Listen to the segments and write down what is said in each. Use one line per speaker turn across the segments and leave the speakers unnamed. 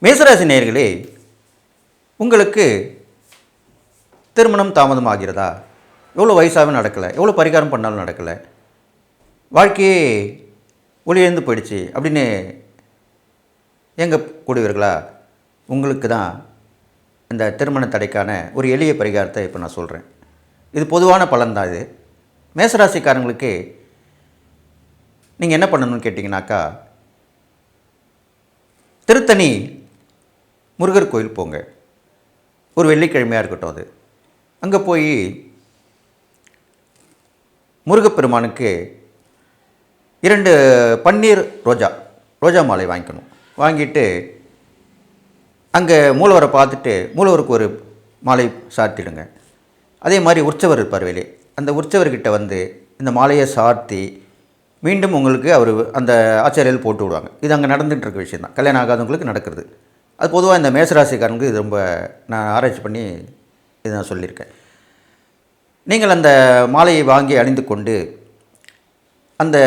மேசராசி நேயர்களே, உங்களுக்கு திருமணம் தாமதமாகிறதா? எவ்வளோ வயசாகவும் நடக்கலை, எவ்வளோ பரிகாரம் பண்ணாலும் நடக்கலை, வாழ்க்கையே ஒளியிழந்து போயிடுச்சு அப்படின்னு எங்கே கூடுவீர்களா? உங்களுக்கு தான் இந்த திருமண தடைக்கான ஒரு எளிய பரிகாரத்தை இப்போ நான் சொல்கிறேன். இது பொதுவான பலன் தான். இது மேசராசிக்காரங்களுக்கு நீங்கள் என்ன பண்ணணும்னு கேட்டிங்கனாக்கா, திருத்தணி முருகர் கோயில் போங்க. ஒரு வெள்ளிக்கிழமையாக இருக்கட்டும், அது அங்கே போய் முருகப்பெருமானுக்கு 2 பன்னீர் ரோஜா மாலை வாங்கிக்கணும். வாங்கிட்டு அங்கே மூலவரை பார்த்துட்டு மூலவருக்கு ஒரு மாலை சாத்திடுங்க. அதே மாதிரி உற்சவர் இருப்பார் வெளியே, அந்த உற்சவர்கிட்ட வந்து இந்த மாலையை சாத்தி மீண்டும் உங்களுக்கு அவர் அந்த ஆச்சாரியில் போட்டு விடுவாங்க. இது அங்கே நடந்துகிட்டு இருக்க விஷயம் தான், கல்யாணம் ஆகாதவங்களுக்கு நடக்கிறது. அது பொதுவாக இந்த மேசராசிக்காரங்களுக்கு இது ரொம்ப நான் ஆராய்ச்சி பண்ணி இது நான் சொல்லியிருக்கேன். நீங்கள் அந்த மாலையை வாங்கி அணிந்து கொண்டு அந்த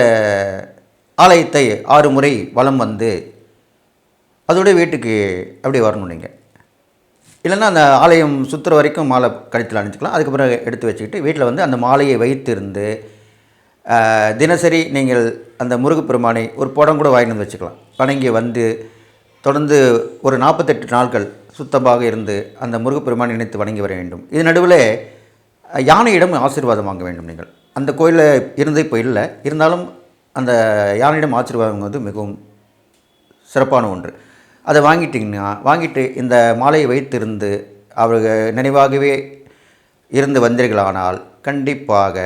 ஆலயத்தை 6 முறை வலம் வந்து அதோடைய வீட்டுக்கு அப்படியே வரணும். நீங்கள் இல்லைன்னா அந்த ஆலயம் சுற்றுற வரைக்கும் மாலை கழுத்தில் அணிஞ்சிக்கலாம். அதுக்கப்புறம் எடுத்து வச்சுக்கிட்டு வீட்டில் வந்து அந்த மாலையை வைத்திருந்து தினசரி நீங்கள் அந்த முருகப்பெருமானை ஒரு படம் கூட வாங்கிட்டு வந்து வச்சுக்கலாம். வணங்கி வந்து தொடர்ந்து ஒரு 48 நாட்கள் சுத்தமாக இருந்து அந்த முருகப்பெருமானை நினைத்து வணங்கி வர வேண்டும். இது நடுவில் யானையிடம் ஆசீர்வாதம் வாங்க வேண்டும். நீங்கள் அந்த கோயிலில் இருந்து இப்போ இல்லை, இருந்தாலும் அந்த யானையிடம் ஆசீர்வாதம் வந்து மிகவும் சிறப்பான ஒன்று. அதை வாங்கிட்டு இந்த மாலையை வைத்திருந்து அவர்கள் நினைவாகவே இருந்து வந்தீர்களானால் கண்டிப்பாக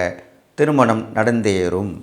திருமணம் நடந்தேறும்.